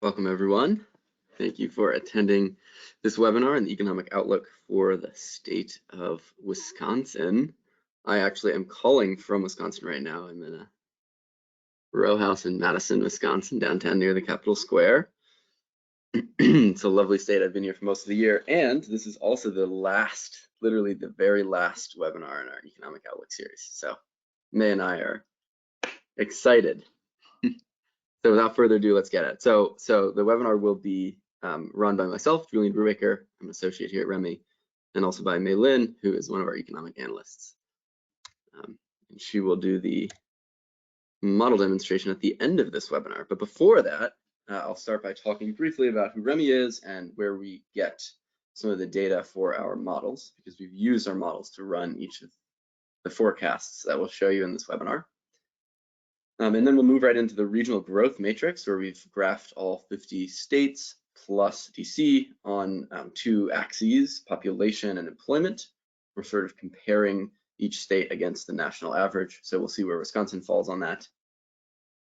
Welcome, everyone. Thank you for attending this webinar on the economic outlook for the state of Wisconsin. I actually am calling from Wisconsin right now. I'm in a row house in Madison, Wisconsin, downtown near the Capitol Square. It's a lovely state. I've been here for most of the year, and this is also the last, literally the very last webinar in our economic outlook series. So May and I are excited. So without further ado, let's get it. So the webinar will be run by myself, Julian Brubaker. I'm an associate here at REMI, and also by Mei Lin, who is one of our economic analysts. And she will do the model demonstration at the end of this webinar. But before that, I'll start by talking briefly about who REMI is and where we get some of the data for our models, because we've used our models to run each of the forecasts that we'll show you in this webinar. And then we'll move right into the regional growth matrix, where we've graphed all 50 states plus DC on two axes, population and employment. We're sort of comparing each state against the national average. So we'll see where Wisconsin falls on that.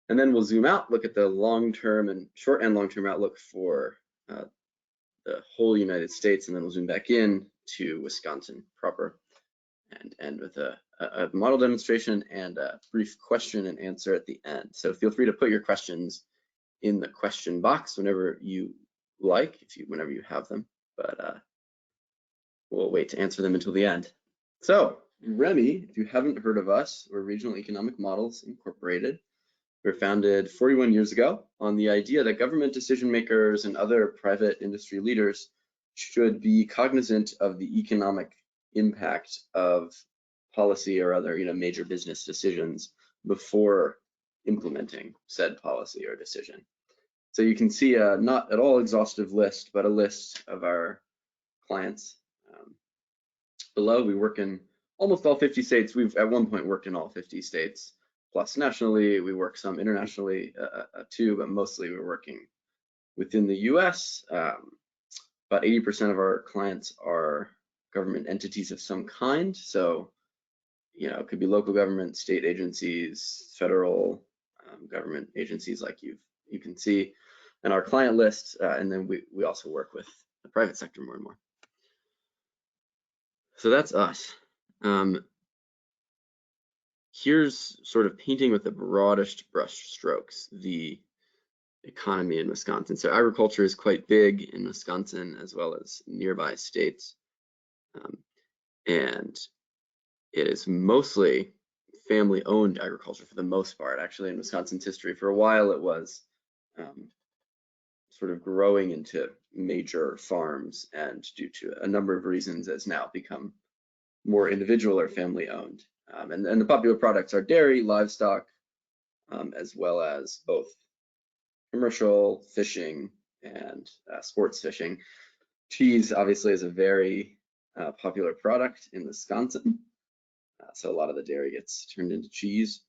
And then we'll zoom out, look at the long-term and short and long-term outlook for the whole United States, and then we'll zoom back in to Wisconsin proper and end with a model demonstration and a brief question and answer at the end. So feel free to put your questions in the question box whenever you like, whenever you have them, but we'll wait to answer them until the end. So REMI, if you haven't heard of us, we're Regional Economic Models Incorporated. We were founded 41 years ago on the idea that government decision makers and other private industry leaders should be cognizant of the economic impact of policy or other major business decisions before implementing said policy or decision. So you can see a not at all exhaustive list, but a list of our clients below. We work in almost all 50 states. We've at one point worked in all 50 states, plus nationally. We work some internationally too, but mostly we're working within the US. About 80% of our clients are government entities of some kind. So, it could be local government, state agencies, federal government agencies like you can see in our client list. And then we also work with the private sector more and more. So that's us. Here's sort of painting with the broadest brush strokes the economy in Wisconsin. So agriculture is quite big in Wisconsin as well as nearby states. And it is mostly family-owned agriculture for the most part. Actually, in Wisconsin's history, for a while it was sort of growing into major farms, and due to a number of reasons has now become more individual or family-owned. And the popular products are dairy, livestock, as well as both commercial fishing and sports fishing. Cheese obviously is a very popular product in Wisconsin. So a lot of the dairy gets turned into cheese.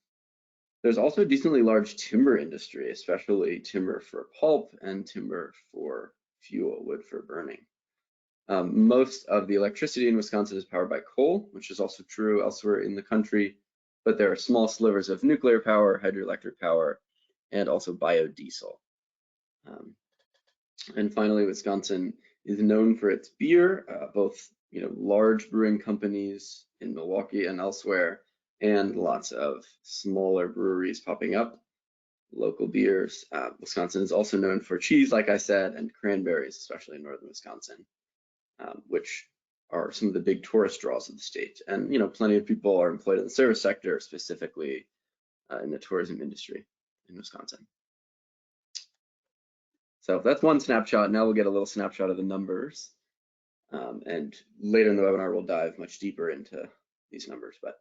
There's also a decently large timber industry, especially timber for pulp and timber for fuel, wood for burning. Most of the electricity in Wisconsin is powered by coal, which is also true elsewhere in the country, but there are small slivers of nuclear power, hydroelectric power, and also biodiesel. And finally, Wisconsin is known for its beer, both large brewing companies in Milwaukee and elsewhere, and lots of smaller breweries popping up, local beers. Wisconsin is also known for cheese, like I said, and cranberries, especially in northern Wisconsin, which are some of the big tourist draws of the state. And plenty of people are employed in the service sector, specifically in the tourism industry in Wisconsin. So that's one snapshot. Now we'll get a little snapshot of the numbers. And later in the webinar, we'll dive much deeper into these numbers. But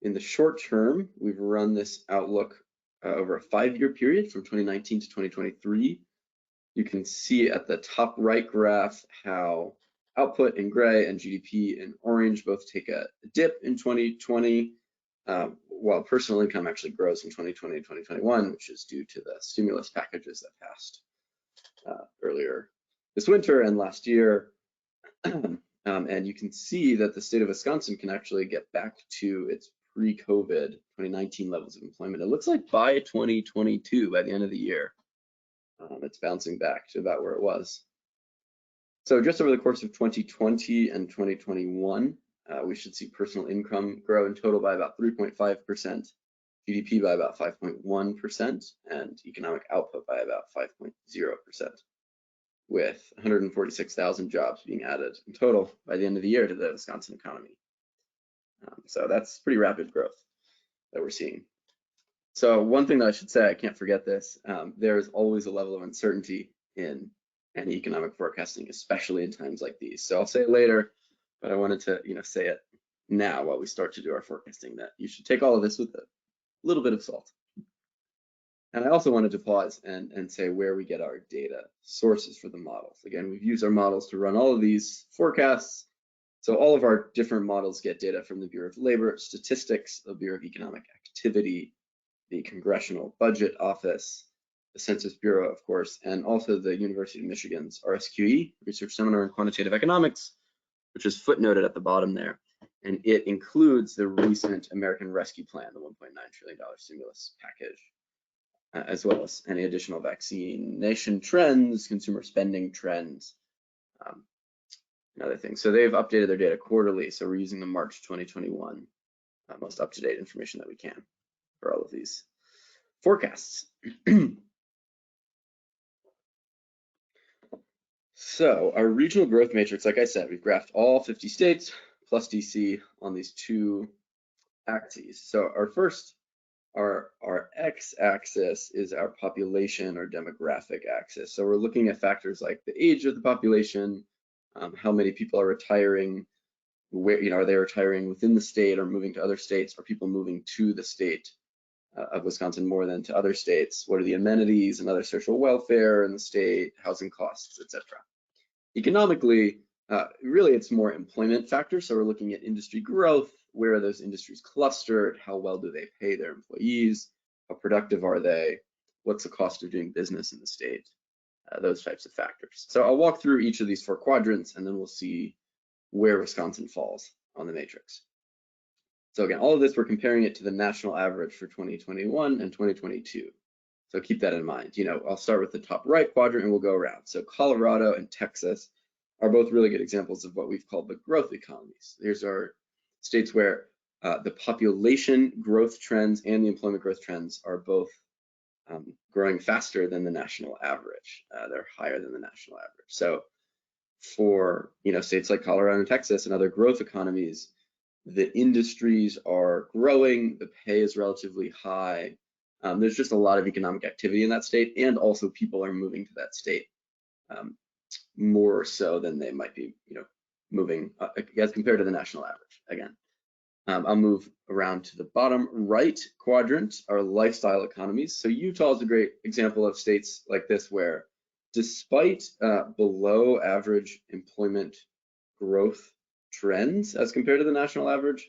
in the short term, we've run this outlook over a 5-year period from 2019 to 2023. You can see at the top right graph how output in gray and GDP in orange both take a dip in 2020, while personal income actually grows in 2020 and 2021, which is due to the stimulus packages that passed earlier this winter and last year. And you can see that the state of Wisconsin can actually get back to its pre-COVID 2019 levels of employment. It looks like by 2022, by the end of the year, It's bouncing back to about where it was. So just over the course of 2020 and 2021, we should see personal income grow in total by about 3.5%, GDP by about 5.1%, and economic output by about 5.0%, with 146,000 jobs being added in total by the end of the year to the Wisconsin economy. So that's pretty rapid growth that we're seeing. So one thing that I should say, I can't forget this, there's always a level of uncertainty in any economic forecasting, especially in times like these. So I'll say it later, but I wanted to say it now while we start to do our forecasting, that you should take all of this with a little bit of salt. And I also wanted to pause and say where we get our data sources for the models. Again, we've used our models to run all of these forecasts. So all of our different models get data from the Bureau of Labor Statistics, the Bureau of Economic Activity, the Congressional Budget Office, the Census Bureau, of course, and also the University of Michigan's RSQE, Research Seminar in Quantitative Economics, which is footnoted at the bottom there. And it includes the recent American Rescue Plan, the $1.9 trillion stimulus package, as well as any additional vaccination trends, consumer spending trends, and other things. So they've updated their data quarterly. So we're using the March 2021 most up-to-date information that we can for all of these forecasts. So our regional growth matrix, like I said, we've graphed all 50 states plus DC on these two axes. So our x-axis is our population or demographic axis. So we're looking at factors like the age of the population, how many people are retiring, where are they retiring within the state or moving to other states, are people moving to the state of Wisconsin more than to other states, what are the amenities and other social welfare in the state, housing costs, etc. Economically, really it's more employment factors. So we're looking at industry growth, where are those industries clustered, how well do they pay their employees, how productive are they, what's the cost of doing business in the state, those types of factors. So I'll walk through each of these four quadrants and then we'll see where Wisconsin falls on the matrix. So again, all of this, we're comparing it to the national average for 2021 and 2022. So keep that in mind. I'll start with the top right quadrant and we'll go around. So Colorado and Texas are both really good examples of what we've called the growth economies. These are states where the population growth trends and the employment growth trends are both growing faster than the national average. They're higher than the national average. So for states like Colorado and Texas and other growth economies, the industries are growing, the pay is relatively high. There's just a lot of economic activity in that state, and also people are moving to that state more so than they might be, moving as compared to the national average. Again, I'll move around to the bottom right quadrant, our lifestyle economies. So Utah is a great example of states like this where, despite below average employment growth trends as compared to the national average,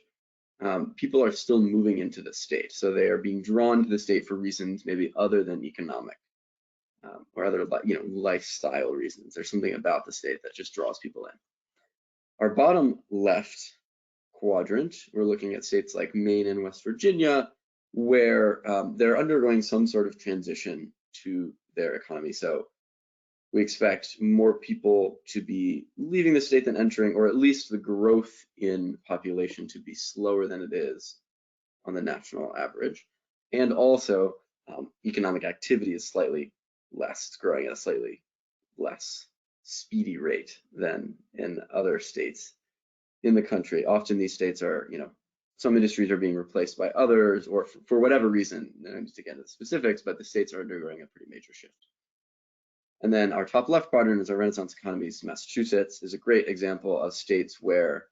people are still moving into the state. So they are being drawn to the state for reasons maybe other than economic or other lifestyle reasons. There's something about the state that just draws people in. Our bottom left quadrant, we're looking at states like Maine and West Virginia, where they're undergoing some sort of transition to their economy. So we expect more people to be leaving the state than entering, or at least the growth in population to be slower than it is on the national average. And also economic activity is slightly less. It's growing at a slightly less speedy rate than in other states in the country. Often these states are, some industries are being replaced by others, or for whatever reason, I don't need to get into the specifics, but the states are undergoing a pretty major shift. And then our top left quadrant is our Renaissance economies. Massachusetts is a great example of states where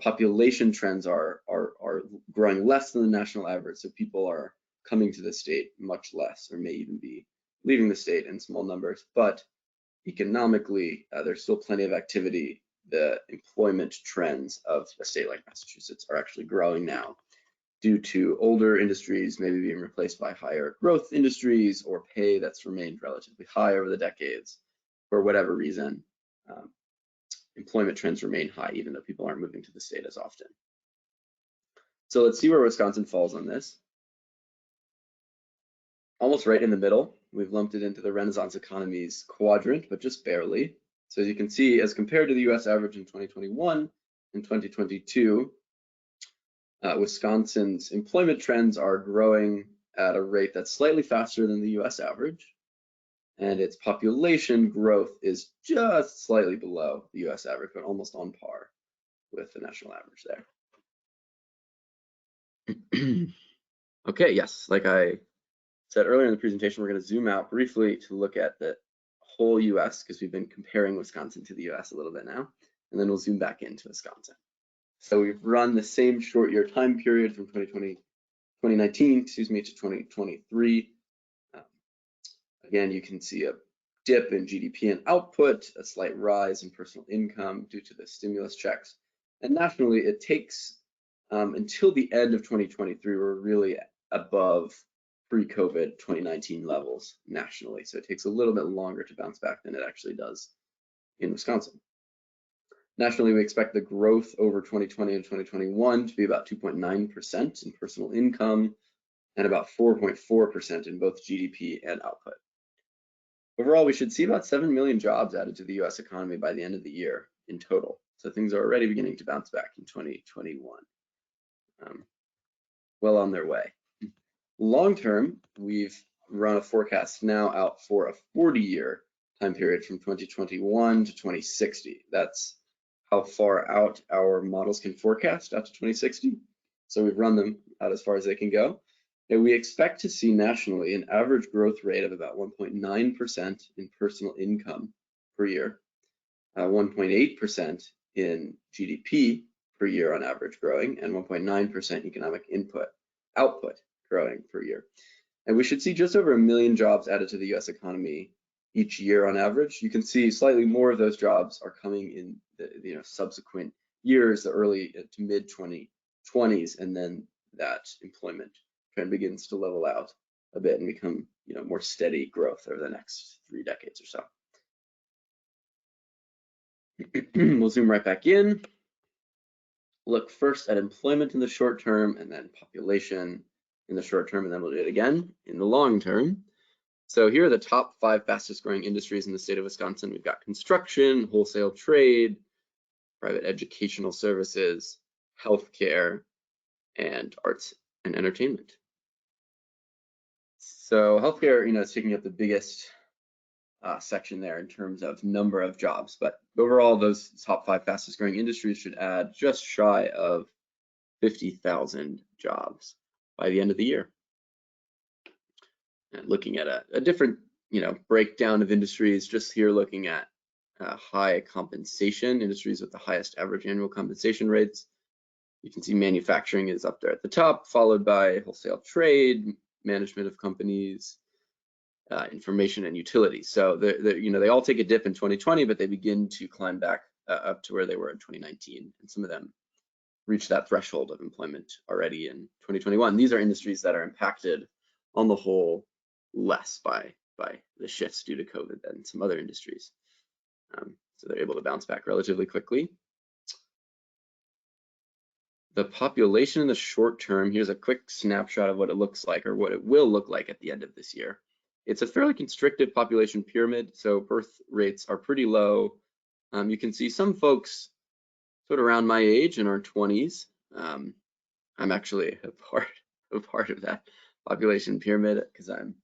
population trends are growing less than the national average. So people are coming to the state much less, or may even be leaving the state in small numbers. But economically, there's still plenty of activity. The employment trends of a state like Massachusetts are actually growing now due to older industries maybe being replaced by higher growth industries, or pay that's remained relatively high over the decades. For whatever reason, employment trends remain high even though people aren't moving to the state as often. So let's see where Wisconsin falls on this. Almost right in the middle, We've lumped it into the Renaissance economies quadrant, but just barely. So as you can see, as compared to the US average in 2021 and 2022, Wisconsin's employment trends are growing at a rate that's slightly faster than the US average, and its population growth is just slightly below the US average, but almost on par with the national average there. Okay, yes, like I said earlier in the presentation, we're going to zoom out briefly to look at the whole US because we've been comparing Wisconsin to the US a little bit now, and then we'll zoom back into Wisconsin. So we've run the same short year time period from 2019, excuse me, to 2023. Again, you can see a dip in GDP and output, a slight rise in personal income due to the stimulus checks. And nationally, it takes until the end of 2023, we're really above pre-COVID 2019 levels nationally. So it takes a little bit longer to bounce back than it actually does in Wisconsin. Nationally, we expect the growth over 2020 and 2021 to be about 2.9% in personal income and about 4.4% in both GDP and output. Overall, we should see about 7 million jobs added to the US economy by the end of the year in total. So things are already beginning to bounce back in 2021. Well on their way. Long term, we've run a forecast now out for a 40-year time period from 2021 to 2060. That's how far out our models can forecast out to 2060. So we've run them out as far as they can go. And we expect to see nationally an average growth rate of about 1.9% in personal income per year, 1.8% in GDP per year on average growing, and 1.9% economic output growing per year. And we should see just over 1 million jobs added to the US economy each year on average. You can see slightly more of those jobs are coming in the subsequent years, the early to mid 2020s, and then that employment trend begins to level out a bit and become more steady growth over the next 3 decades or so. We'll zoom right back in. Look first at employment in the short term and then population in the short term, and then we'll do it again in the long term. So here are the top 5 fastest growing industries in the state of Wisconsin. We've got construction, wholesale trade, private educational services, healthcare, and arts and entertainment. So healthcare, is taking up the biggest section there in terms of number of jobs, but overall, those top 5 fastest growing industries should add just shy of 50,000 jobs by the end of the year. And looking at a different, breakdown of industries, just here looking at high compensation industries with the highest average annual compensation rates. You can see manufacturing is up there at the top, followed by wholesale trade, management of companies, information and utilities. So they all take a dip in 2020, but they begin to climb back up to where they were in 2019, and some of them reach that threshold of employment already in 2021. These are industries that are impacted on the whole less by the shifts due to COVID than some other industries. So they're able to bounce back relatively quickly. The population in the short term, here's a quick snapshot of what it looks like, or what it will look like at the end of this year. It's a fairly constricted population pyramid, so birth rates are pretty low. You can see some folks sort of around my age in our 20s. I'm actually a part of that population pyramid because I'm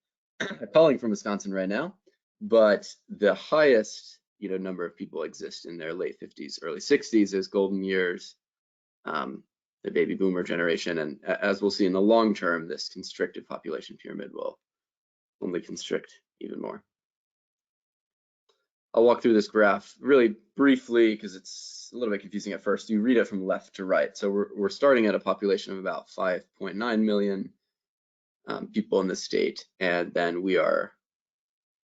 calling from Wisconsin right now. But the highest number of people exist in their late 50s, early 60s as golden years, the baby boomer generation. And as we'll see in the long term, this constricted population pyramid will only constrict even more. I'll walk through this graph really briefly because it's a little bit confusing at first. You read it from left to right. So we're starting at a population of about 5.9 million people in the state, and then we are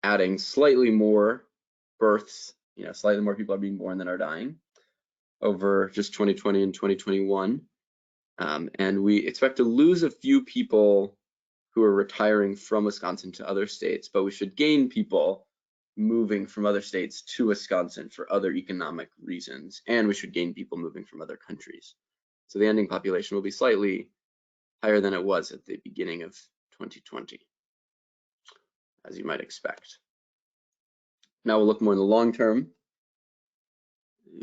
adding slightly more births. Slightly more people are being born than are dying over just 2020 and 2021. And we expect to lose a few people who are retiring from Wisconsin to other states, but we should gain people moving from other states to Wisconsin for other economic reasons, and we should gain people moving from other countries. So the ending population will be slightly higher than it was at the beginning of 2020. as you might expect. Now we'll look more in the long term.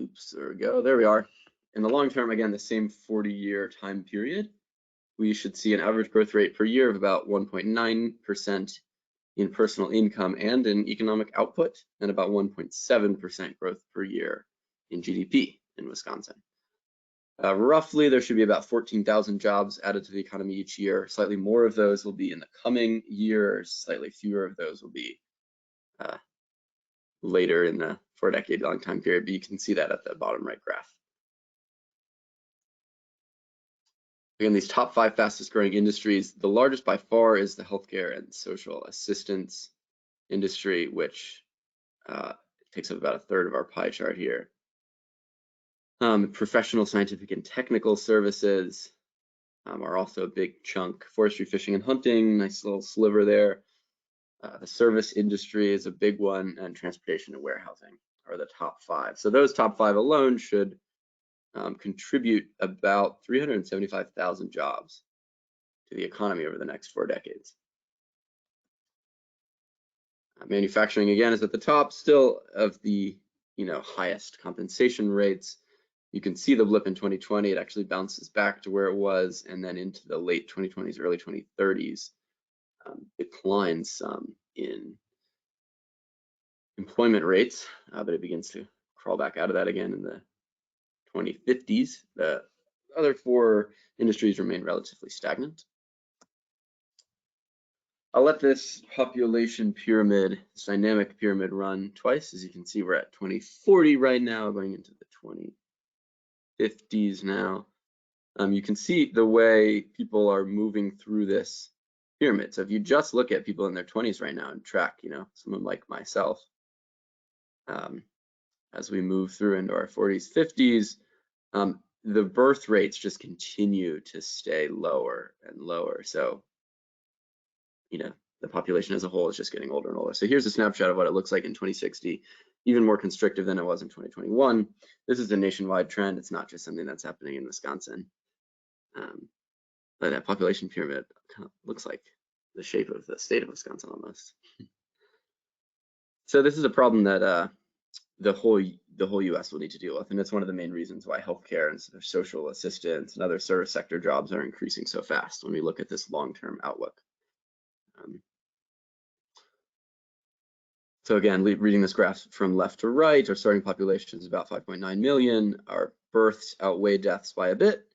Oops, there we go. There we are. In the long term, again, the same 40-year time period, we should see an average growth rate per year of about 1.9% in personal income and in economic output, and about 1.7% growth per year in GDP in Wisconsin. Roughly, there should be about 14,000 jobs added to the economy each year. Slightly more of those will be in the coming years. Slightly fewer of those will be later in the 4-decade-long time period, but you can see that at the bottom right graph. Again, these top 5 fastest growing industries, the largest by far is the healthcare and social assistance industry, which takes up about 1/3 of our pie chart here. Professional, scientific, and technical services are also a big chunk. Forestry, fishing, and hunting, nice little sliver there. The service industry is a big one, and transportation and warehousing are the top 5. So those top 5 alone should contribute about 375,000 jobs to the economy over the next 4 decades. Manufacturing, again, is at the top still of the highest compensation rates. You can see the blip in 2020. It actually bounces back to where it was, and then into the late 2020s, early 2030s, declines some in employment rates, but it begins to crawl back out of that again in the 2050s. The other 4 industries remain relatively stagnant. I'll let this population pyramid, this dynamic pyramid, run twice. As you can see, we're at 2040 right now, going into the 2050s now. You can see the way people are moving through this pyramid. So if you just look at people in their 20s right now and track, someone like myself, as we move through into our 40s, 50s, the birth rates just continue to stay lower and lower. So, the population as a whole is just getting older and older. So here's a snapshot of what it looks like in 2060, even more constrictive than it was in 2021. This is a nationwide trend. It's not just something that's happening in Wisconsin. But that population pyramid kind of looks like the shape of the state of Wisconsin almost. So this is a problem that the whole U.S. will need to deal with, and it's one of the main reasons why healthcare and social assistance and other service sector jobs are increasing so fast when we look at this long-term outlook. So again, reading this graph from left to right, our starting population is about 5.9 million. Our births outweigh deaths by a bit.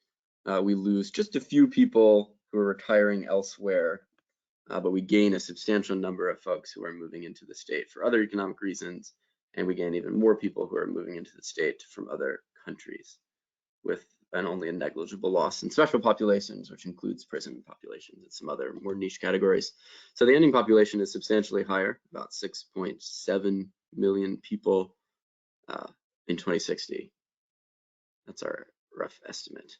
We lose just a few people who are retiring elsewhere, but we gain a substantial number of folks who are moving into the state for other economic reasons, and we gain even more people who are moving into the state from other countries, with only a negligible loss in special populations, which includes prison populations and some other more niche categories. So the ending population is substantially higher, about 6.7 million people in 2060. That's our rough estimate.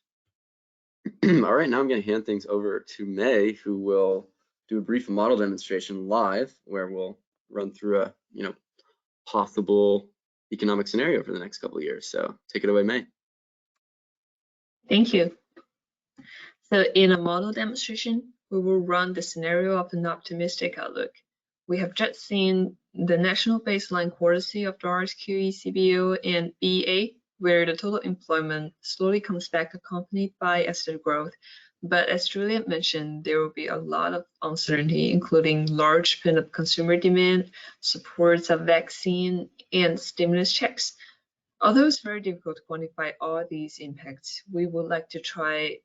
All right, now I'm going to hand things over to May, who will do a brief model demonstration live, where we'll run through a possible economic scenario for the next couple of years. So take it away, May. Thank you. So in a model demonstration, we will run the scenario of an optimistic outlook. We have just seen the national baseline quarterly of the RSQE, CBO, and BEA, where the total employment slowly comes back accompanied by asset growth. But as Juliet mentioned, there will be a lot of uncertainty, including large pent-up consumer demand, supports of vaccine, and stimulus checks. Although it's very difficult to quantify all these impacts, we would like to try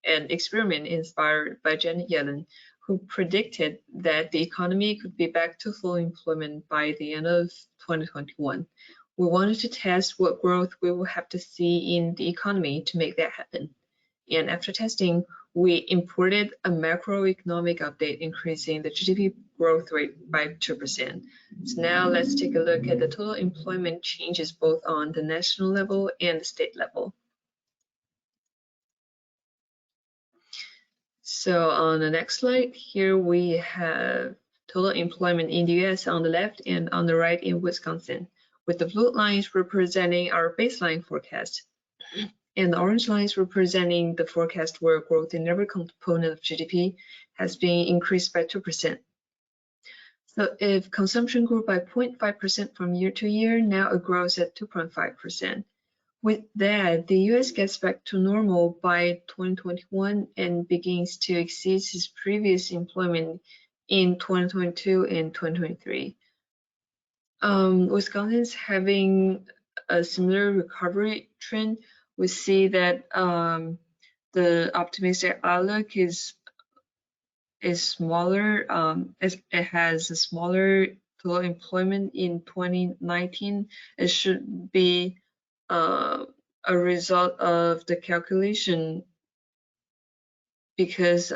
an experiment inspired by Janet Yellen, who predicted that the economy could be back to full employment by the end of 2021. We wanted to test what growth we will have to see in the economy to make that happen. And after testing, we imported a macroeconomic update increasing the GDP growth rate by 2%. So now let's take a look at the total employment changes both on the national level and the state level. So on the next slide, here we have total employment in the US on the left and on the right in Wisconsin, with the blue lines representing our baseline forecast, and the orange lines representing the forecast where growth in every component of GDP has been increased by 2%. So if consumption grew by 0.5% from year to year, now it grows at 2.5%. With that, the US gets back to normal by 2021 and begins to exceed its previous employment in 2022 and 2023. Wisconsin's having a similar recovery trend. We see that the optimistic outlook is smaller. It has a smaller total employment in 2019. It should be a result of the calculation because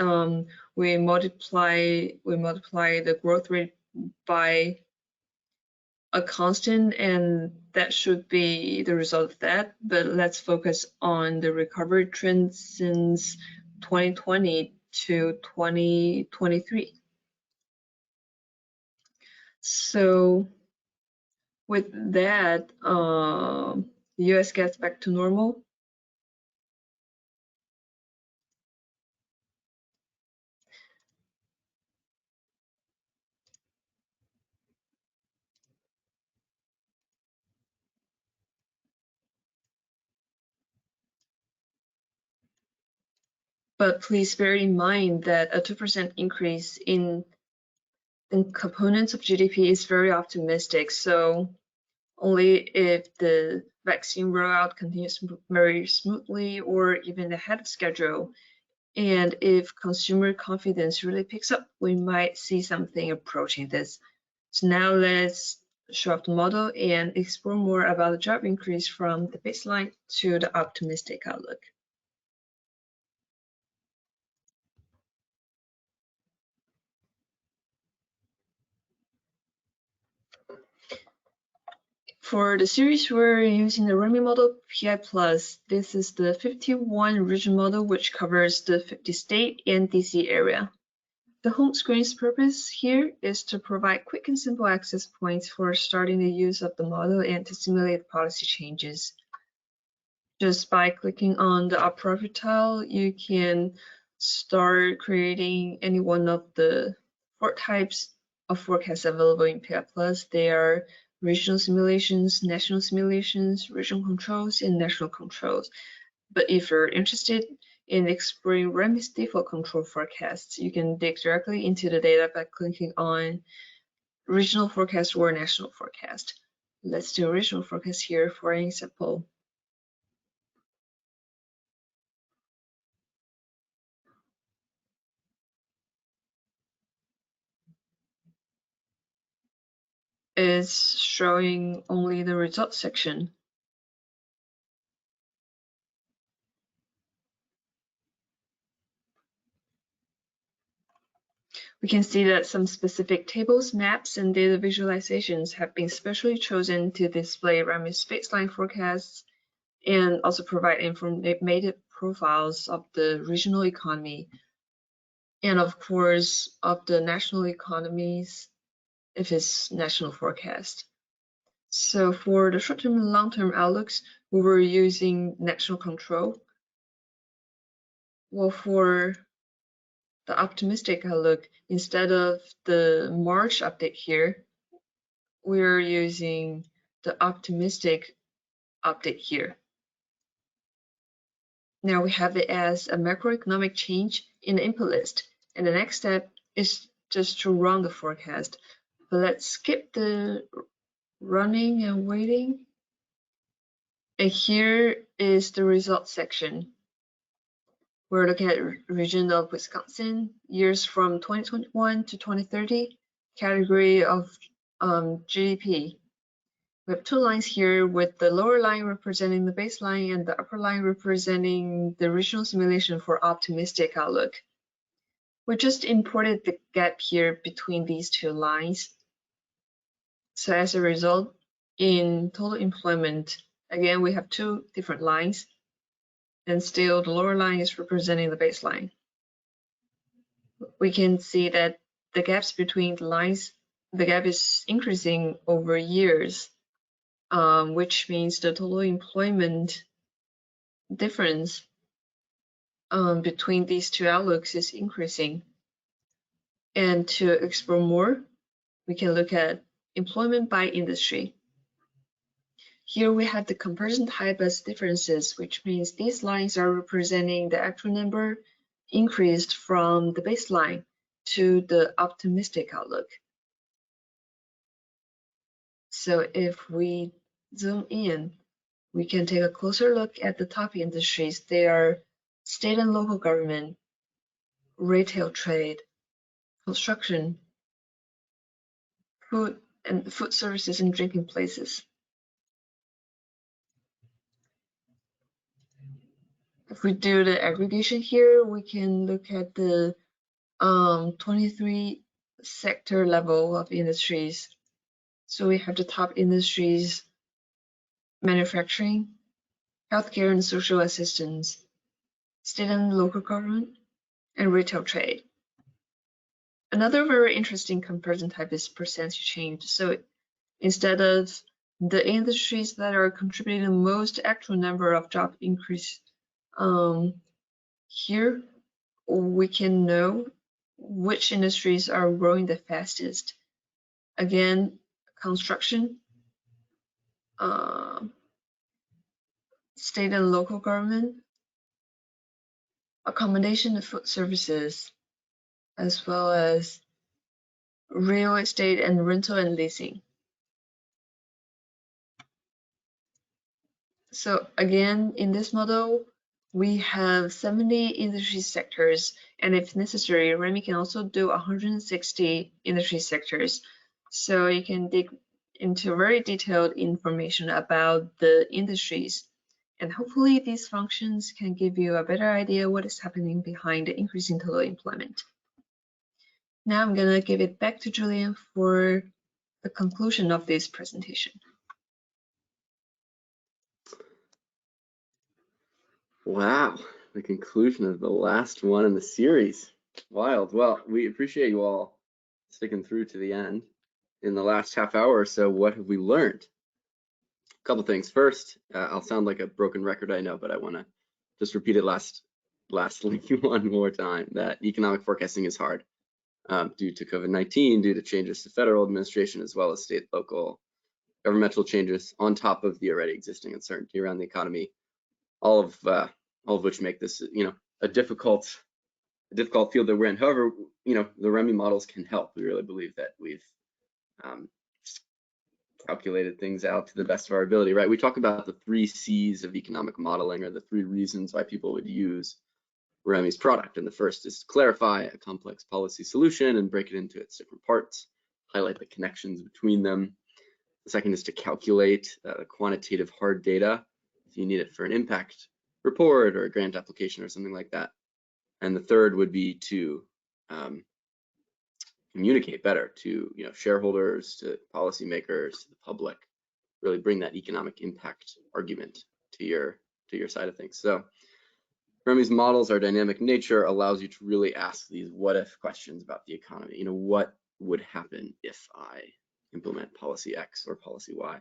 we multiply the growth rate by a constant, and that should be the result of that. But let's focus on the recovery trend since 2020 to 2023. So with that, the US gets back to normal. But please bear in mind that a 2% increase in components of GDP is very optimistic. So only if the vaccine rollout continues very smoothly or even ahead of schedule, and if consumer confidence really picks up, we might see something approaching this. So now let's show up the model and explore more about the job increase from the baseline to the optimistic outlook. For the series, we're using the REMI model PI+. This is the 51 region model, which covers the 50 state and DC area. The home screen's purpose here is to provide quick and simple access points for starting the use of the model and to simulate policy changes. Just by clicking on the up profile tile, you can start creating any one of the 4 types of forecasts available in PI+. They are regional simulations, national simulations, regional controls, and national controls. But if you're interested in exploring REMI's default control forecasts, you can dig directly into the data by clicking on regional forecast or national forecast. Let's do regional forecast here for an example. It's showing only the results section. We can see that some specific tables, maps, and data visualizations have been specially chosen to display REMI's baseline forecasts and also provide informative profiles of the regional economy and, of course, of the national economies if it's national forecast. So for the short-term and long-term outlooks, we were using national control. Well, for the optimistic outlook, instead of the March update here, we're using the optimistic update here. Now we have it as a macroeconomic change in the input list. And the next step is just to run the forecast. But let's skip the running and waiting. And here is the results section. We're looking at region of Wisconsin, years from 2021 to 2030, category of GDP. We have 2 lines here with the lower line representing the baseline and the upper line representing the regional simulation for optimistic outlook. We just imported the gap here between these 2 lines. So as a result, in total employment, again, we have 2 different lines, and still the lower line is representing the baseline. We can see that the gaps between the lines, the gap is increasing over years, which means the total employment difference between these 2 outlooks is increasing. And to explore more, we can look at employment by industry. Here we have the comparison type as differences, which means these lines are representing the actual number increased from the baseline to the optimistic outlook. So if we zoom in, we can take a closer look at the top industries. They are state and local government, retail trade, construction, food services and drinking places. If we do the aggregation here, we can look at the 23 sector level of industries. So we have the top industries: manufacturing, healthcare and social assistance, state and local government, and retail trade. Another very interesting comparison type is percentage change. So instead of the industries that are contributing the most actual number of job increase, here we can know which industries are growing the fastest. Again, construction, state and local government, accommodation and food services, as well as real estate and rental and leasing. So again, in this model, we have 70 industry sectors, and if necessary, REMI can also do 160 industry sectors. So you can dig into very detailed information about the industries. And hopefully these functions can give you a better idea what is happening behind the increase in total employment. Now I'm gonna give it back to Julian for the conclusion of this presentation. Wow, the conclusion of the last one in the series. Wild. Well, we appreciate you all sticking through to the end. In the last half hour or so, what have we learned? A couple things. First, I'll sound like a broken record, I know, but I want to just repeat it lastly one more time, that economic forecasting is hard due to COVID-19, due to changes to federal administration, as well as state, local governmental changes on top of the already existing uncertainty around the economy. All of which make this, a difficult field that we're in. However, the REMI models can help. We really believe that we've calculated things out to the best of our ability, right? We talk about the 3 C's of economic modeling, or the 3 reasons why people would use REMI's product. And the first is to clarify a complex policy solution and break it into its different parts, highlight the connections between them. The second is to calculate quantitative hard data if you need it for an impact report or a grant application or something like that. And the third would be to communicate better to shareholders, to policymakers, to the public, really bring that economic impact argument to your side of things. So REMI's models, our dynamic nature, allows you to really ask these what if questions about the economy. What would happen if I implement policy X or policy Y?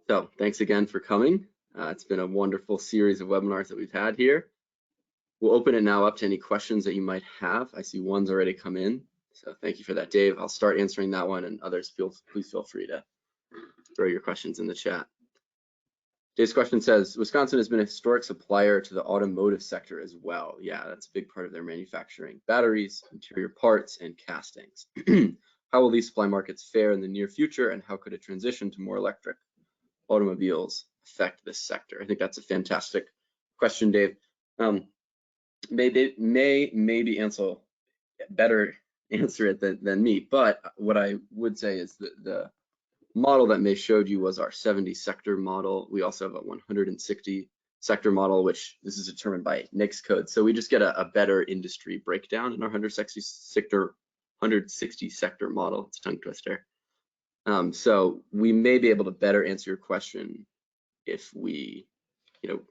So thanks again for coming. It's been a wonderful series of webinars that we've had here. We'll open it now up to any questions that you might have. I see one's already come in, so thank you for that, Dave. I'll start answering that one, and others, please feel free to throw your questions in the chat. Dave's question says, Wisconsin has been a historic supplier to the automotive sector as well. Yeah, that's a big part of their manufacturing: batteries, interior parts, and castings. How will these supply markets fare in the near future, and how could a transition to more electric automobiles affect this sector? I think that's a fantastic question, Dave. Maybe Ansel better answer it than me, but what I would say is that the model that May showed you was our 70 sector model. We also have a 160 sector model, which this is determined by NAICS code. So we just get a better industry breakdown in our 160 sector model. It's a tongue twister. So we may be able to better answer your question if we,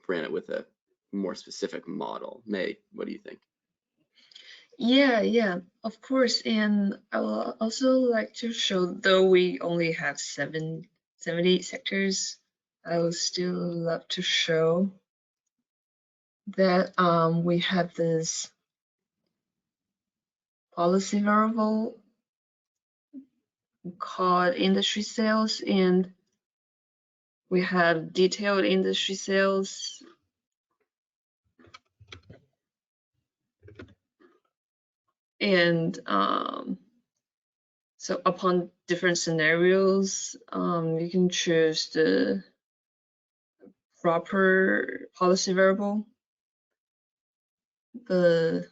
ran it with a more specific model. May, what do you think? Yeah, of course. And I will also like to show, though we only have 70 sectors, I would still love to show that we have this policy variable called industry sales, and we have detailed industry sales. And so upon different scenarios, you can choose the proper policy variable. But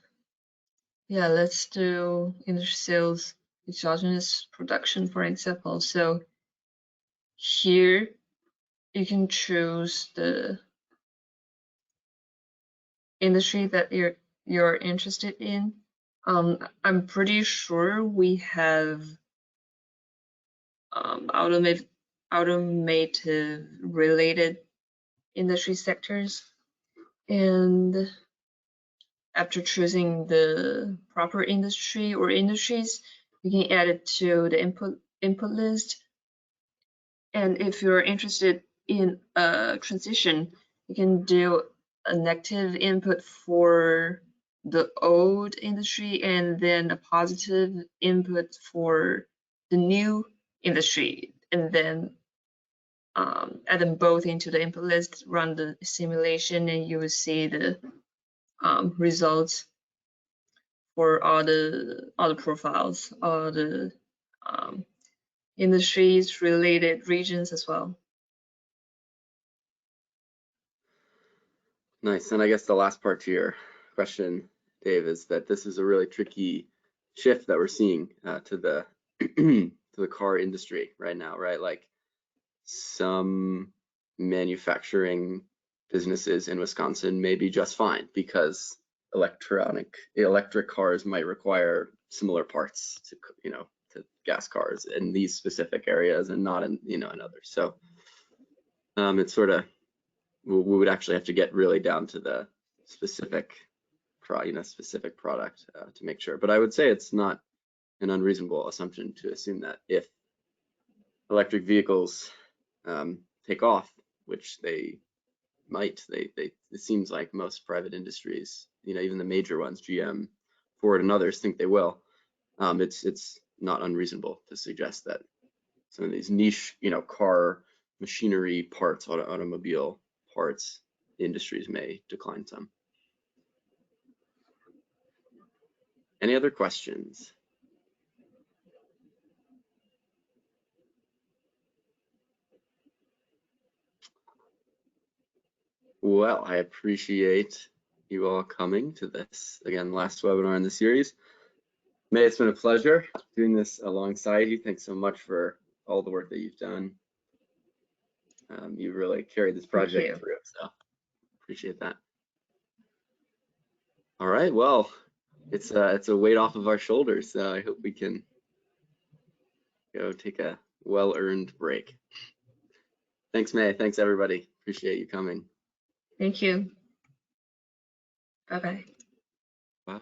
yeah, let's do industry sales exogenous production, for example. So here you can choose the industry that you're interested in. I'm pretty sure we have automotive related industry sectors, and after choosing the proper industry or industries, you can add it to the input list. And if you're interested in a transition, you can do a negative input for the old industry and then a positive input for the new industry, and then add them both into the input list, run the simulation, and you will see the results for all the profiles, all the industries related regions as well. Nice. And I guess the last part to your question, Dave, is that this is a really tricky shift that we're seeing to the to the car industry right now, right? Like some manufacturing businesses in Wisconsin may be just fine because electric cars might require similar parts to, to gas cars in these specific areas and not in, in others. So it's sort of, we would actually have to get really down to the specific product to make sure. But I would say it's not an unreasonable assumption to assume that if electric vehicles take off, which they might, it seems like most private industries, even the major ones, GM, Ford, and others think they will. It's not unreasonable to suggest that some of these niche, car machinery parts, automobile parts industries may decline some. Any other questions? Well, I appreciate you all coming to this, again, last webinar in the series. May, it's been a pleasure doing this alongside you. Thanks so much for all the work that you've done. You really carried this project through, so appreciate that. All right, well, it's a weight off of our shoulders, so I hope we can go take a well-earned break. Thanks, May. Thanks, everybody. Appreciate you coming. Thank you. Bye-bye. Bye.